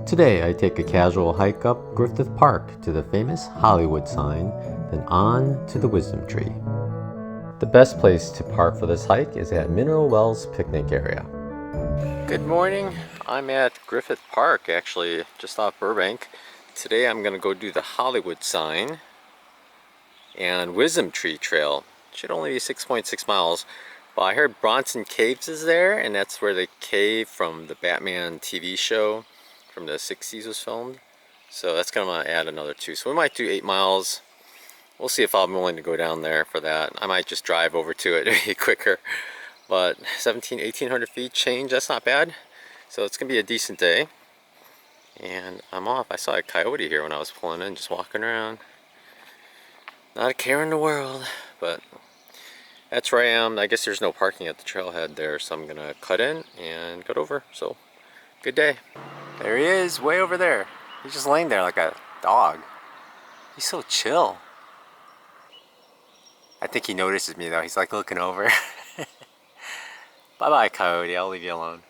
Today I take a casual hike up Griffith Park to the famous Hollywood sign, then on to the Wisdom Tree. The best place to park for this hike is at Mineral Wells picnic area. Good morning, I'm at Griffith Park, actually just off Burbank. Today I'm going to go do the Hollywood sign and Wisdom Tree Trail. Should only be 6.6 miles. But I heard Bronson Caves is there, and that's where the cave from the Batman TV show from the 60s was filmed. So that's going to add another 2. So we might do 8 miles. We'll see if I'm willing to go down there for that. I might just drive over to it to be quicker. But 1,800 feet change, that's not bad. So it's going to be a decent day. And I'm off. I saw a coyote here when I was pulling in, just walking around. Not a care in the world, but that's where I am. I guess there's no parking at the trailhead there, so I'm going to cut in and cut over. So, good day. There he is, way over there. He's just laying there like a dog. He's so chill. I think he notices me though. He's like looking over. Bye-bye, coyote. I'll leave you alone.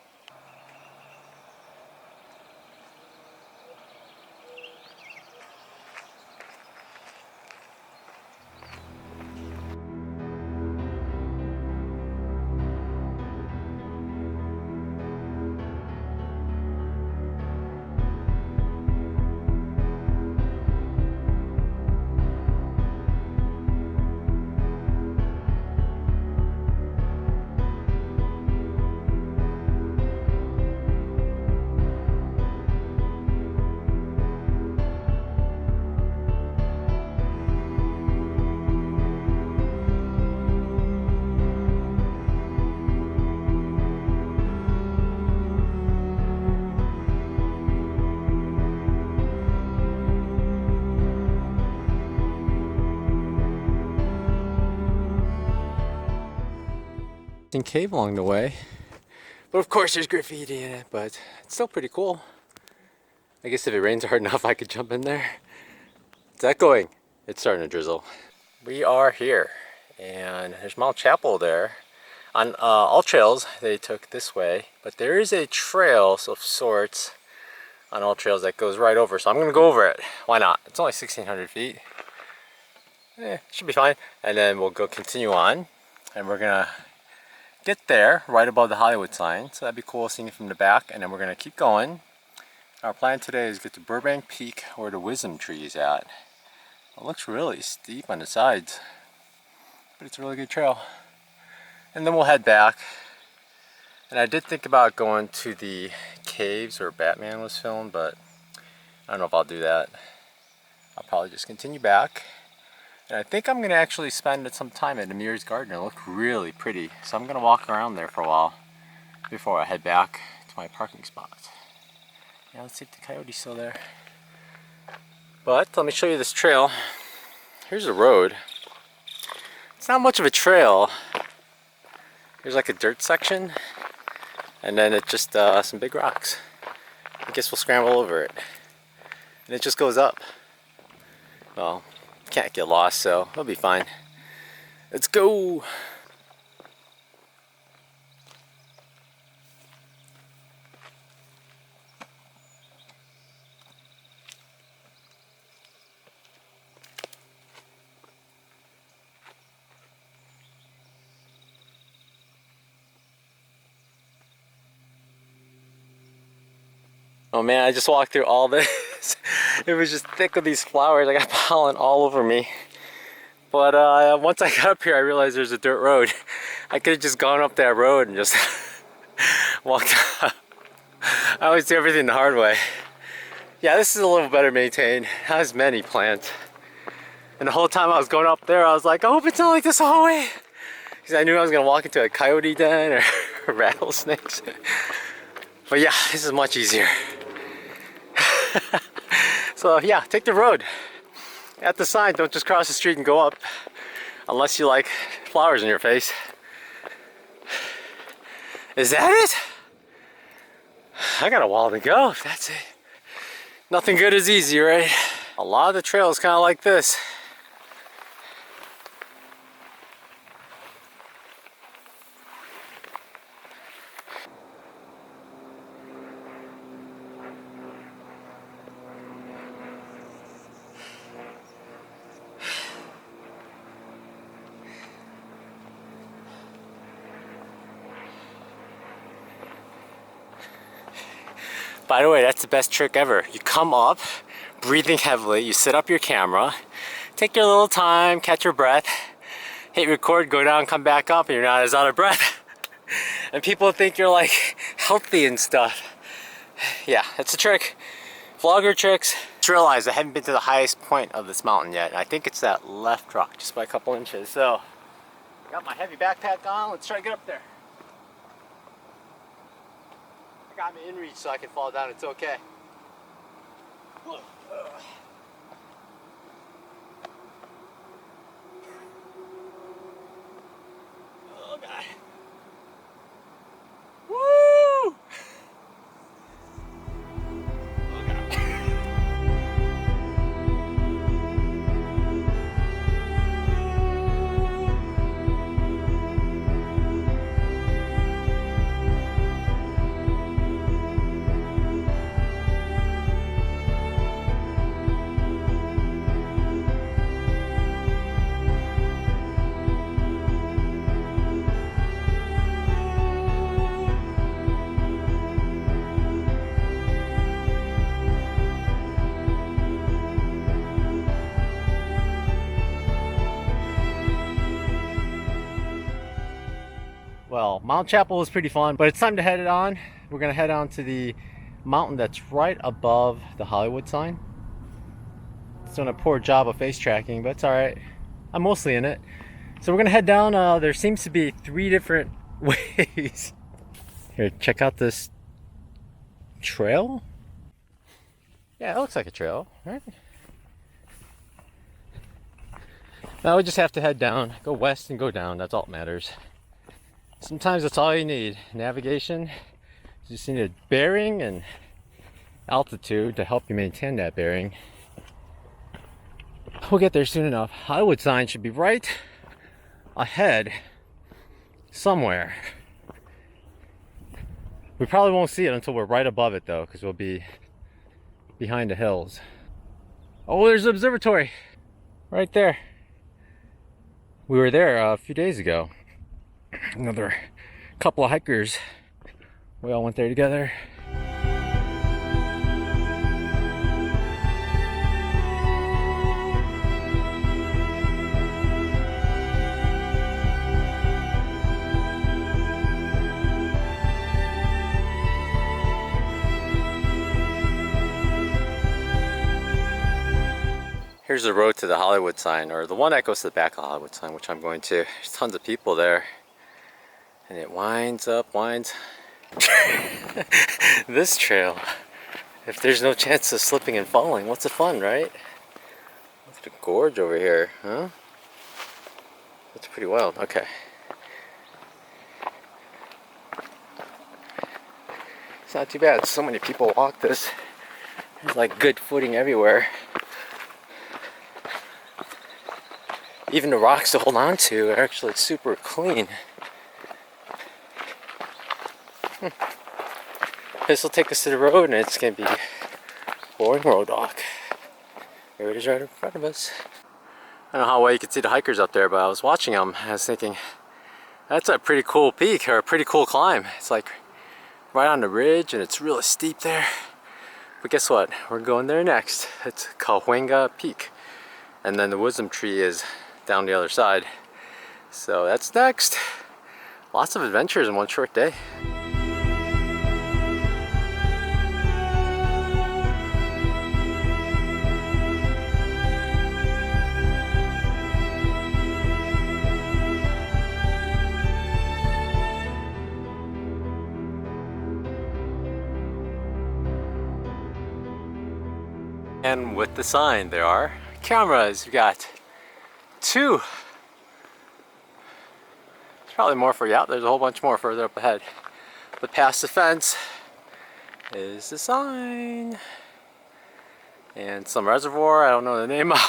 Cave along the way, but of course there's graffiti in it, but it's still pretty cool. I guess if it rains hard enough I could jump in there. Is that going? It's starting to drizzle. We are here and there's Mount Chapel there. On all trails they took this way, but there is a trail of sorts on all trails that goes right over, so I'm gonna go over it. Why not? It's only 1,600 feet. Should be fine. And then we'll go continue on and we're gonna get there right above the Hollywood sign, so that'd be cool seeing it from the back. And then we're gonna keep going. Our plan today is get to Burbank Peak where the Wisdom Tree is at. It looks really steep on the sides, but it's a really good trail. And then we'll head back. And I did think about going to the caves where Batman was filmed, but I don't know if I'll do that. I'll probably just continue back. And I think I'm going to actually spend some time at Amir's garden. It looked really pretty. So I'm going to walk around there for a while before I head back to my parking spot. Yeah, let's see if the coyote's still there. But let me show you this trail. Here's the road. It's not much of a trail. Here's like a dirt section. And then it's just some big rocks. I guess we'll scramble over it. And it just goes up. Well, can't get lost, so it'll be fine. Let's go. Oh man, I just walked through all this. It was just thick with these flowers. I got pollen all over me. But once I got up here, I realized there's a dirt road. I could have just gone up that road and just walked up. I always do everything the hard way. Yeah, this is a little better maintained. It has many plants. And the whole time I was going up there, I was like, I hope it's not like this the whole way. Because I knew I was going to walk into a coyote den or rattlesnakes. But yeah, this is much easier. So yeah, take the road. At the sign, don't just cross the street and go up. Unless you like flowers in your face. Is that it? I got a while to go, if that's it. Nothing good is easy, right? A lot of the trail is kind of like this. By the way, that's the best trick ever. You come up, breathing heavily, you set up your camera, take your little time, catch your breath, hit record, go down, come back up, and you're not as out of breath. And people think you're like healthy and stuff. Yeah, that's a trick. Vlogger tricks. Just realized I haven't been to the highest point of this mountain yet. I think it's that left rock, just by a couple inches. So, I got my heavy backpack on. Let's try to get up there. I got me in reach so I can fall down. It's okay. Oh, God. Woo! Well, Mount Chapel was pretty fun, but it's time to head it on. We're gonna head on to the mountain that's right above the Hollywood sign. It's doing a poor job of face tracking, but it's all right. I'm mostly in it. So we're gonna head down. There seems to be 3 different ways. Here, check out this trail. Yeah, it looks like a trail, right? Now we just have to head down, go west and go down. That's all that matters. Sometimes that's all you need. Navigation, you just need a bearing and altitude to help you maintain that bearing. We'll get there soon enough. Hollywood sign should be right ahead somewhere. We probably won't see it until we're right above it though, because we'll be behind the hills. Oh, there's the observatory right there. We were there a few days ago. Another couple of hikers. We all went there together. Here's the road to the Hollywood sign, or the one that goes to the back of the Hollywood sign, which I'm going to. There's tons of people there. And it winds up, this trail. If there's no chance of slipping and falling, what's the fun, right? Look at the gorge over here, huh? That's pretty wild. Okay. It's not too bad. So many people walk this. There's like good footing everywhere. Even the rocks to hold on to are actually super clean. This will take us to the road, and it's going to be boring road walk. There it is right in front of us. I don't know how well you can see the hikers up there, but I was watching them and I was thinking, that's a pretty cool peak, or a pretty cool climb. It's like right on the ridge and it's really steep there. But guess what? We're going there next. It's Cahuenga Peak. And then the wisdom tree is down the other side. So that's next. Lots of adventures in one short day. And with the sign, there are cameras. You've got 2. There's probably more for you out. There's a whole bunch more further up ahead. But past the fence is the sign. And some reservoir, I don't know the name of,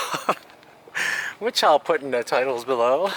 which I'll put in the titles below.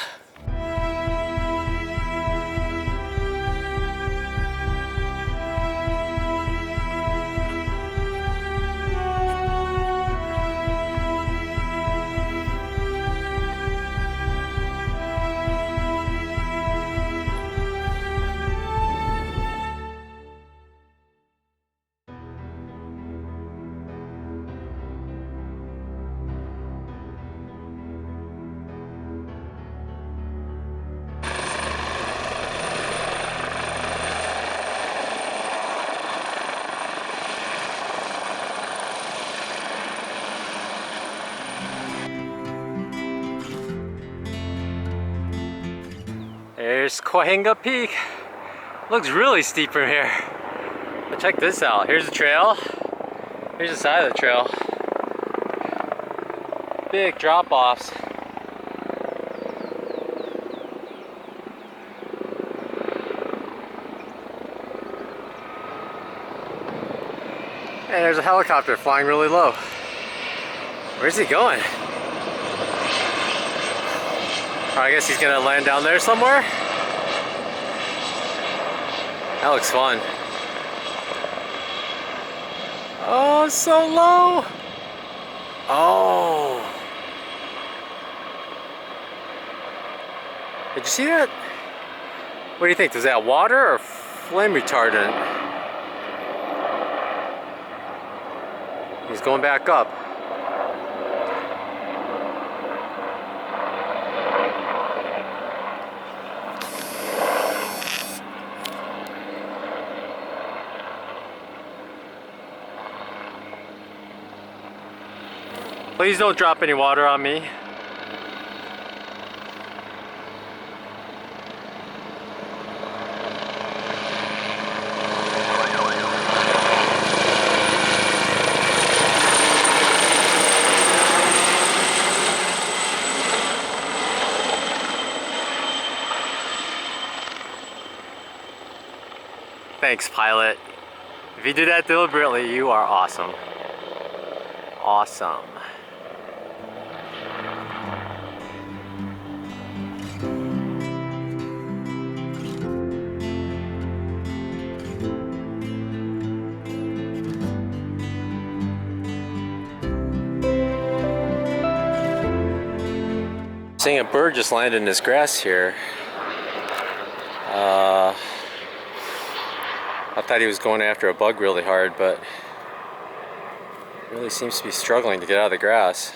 There's Cahuenga Peak. Looks really steep from here. But check this out. Here's the trail. Here's the side of the trail. Big drop-offs. And there's a helicopter flying really low. Where's he going? I guess he's gonna land down there somewhere. That looks fun. Oh, so low. Oh. Did you see that? What do you think? Was that water or flame retardant? He's going back up. Please don't drop any water on me. Thanks, pilot. If you did that deliberately, you are awesome. Awesome. Seeing a bird just landed in this grass here. I thought he was going after a bug really hard, but really seems to be struggling to get out of the grass.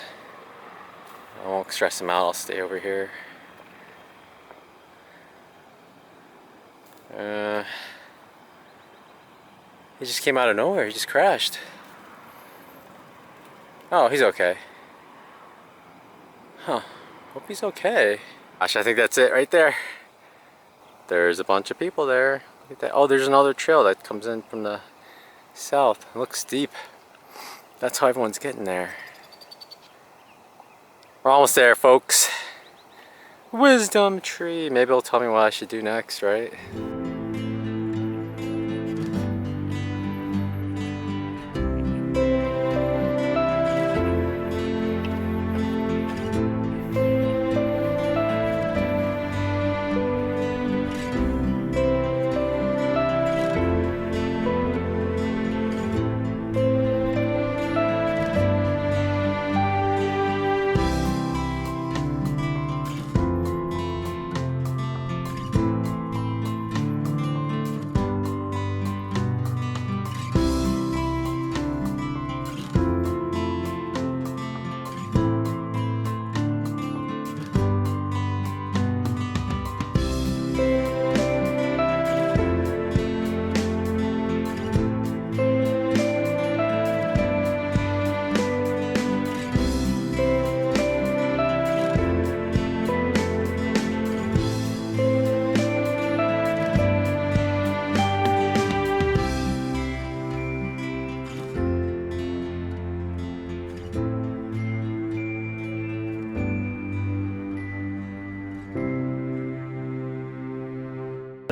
I won't stress him out, I'll stay over here. He just came out of nowhere, he just crashed. Oh, he's okay. Huh, hope he's okay. Gosh, I think that's it right there. There's a bunch of people there. Look at that. Oh, there's another trail that comes in from the south. It looks steep. That's how everyone's getting there. We're almost there, folks. Wisdom tree. Maybe it'll tell me what I should do next, right?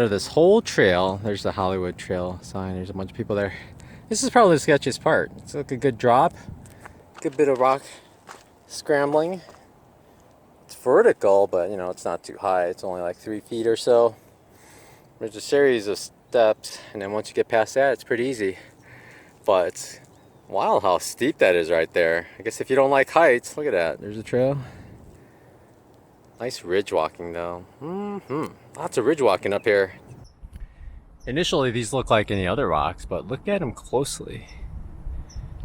This whole trail, there's the Hollywood Trail sign, there's a bunch of people there. This is probably the sketchiest part. It's like a good drop, good bit of rock scrambling. It's vertical, but you know, it's not too high. It's only like 3 feet or so. There's a series of steps, and then once you get past that, it's pretty easy. But it's wild how steep that is right there. I guess if you don't like heights, look at that. There's a trail. Nice ridge walking though. Lots of ridge walking up here. Initially these look like any other rocks, but look at them closely.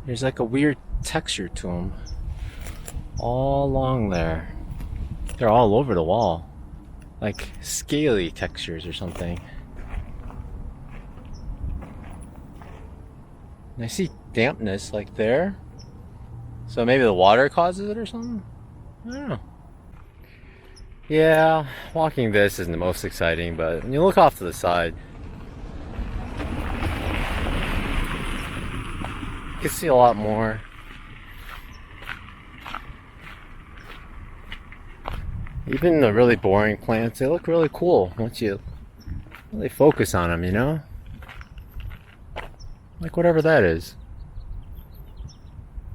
There's like a weird texture to them. All along there. They're all over the wall. Like scaly textures or something. And I see dampness like there. So maybe the water causes it or something? I don't know. Yeah, walking this isn't the most exciting, but when you look off to the side, you can see a lot more. Even the really boring plants, they look really cool once you really focus on them, you know? Like whatever that is.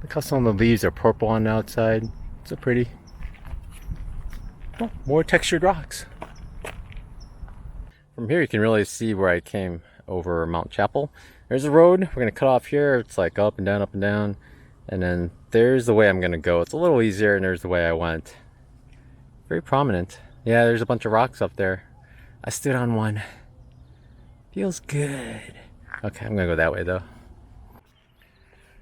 Look how some of the leaves are purple on the outside. It's so pretty. Oh, more textured rocks. From here you can really see where I came over Mount Chapel. There's a road. We're going to cut off here. It's like up and down, up and down. And then there's the way I'm going to go. It's a little easier, and there's the way I went. Very prominent. Yeah, there's a bunch of rocks up there. I stood on one. Feels good. Okay, I'm going to go that way though.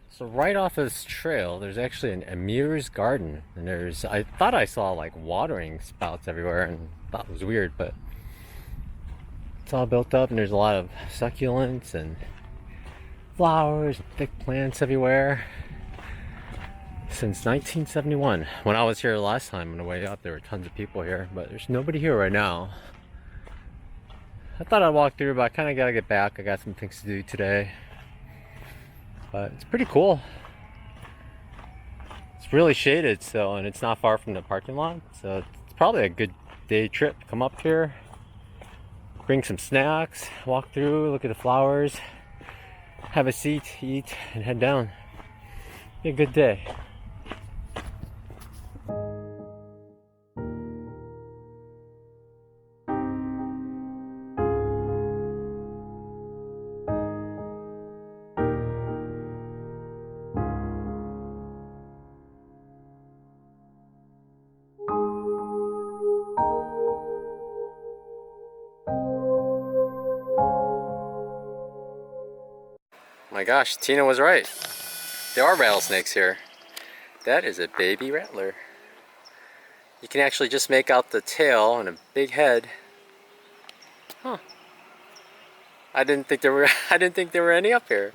So right off this trail, there's actually an Emir's garden, and I thought I saw like watering spouts everywhere, and thought it was weird, but it's all built up, and there's a lot of succulents and flowers and thick plants everywhere. Since 1971, when I was here last time on the way up, there were tons of people here, but there's nobody here right now. I thought I'd walk through, but I kind of got to get back. I got some things to do today. But it's pretty cool. It's really shaded, so, and it's not far from the parking lot, so it's probably a good day trip. Come up here, bring some snacks, walk through, look at the flowers, have a seat, eat, and head down. Be a good day. My gosh, Tina was right. There are rattlesnakes here. That is a baby rattler. You can actually just make out the tail and a big head. Huh. I didn't think there were any up here.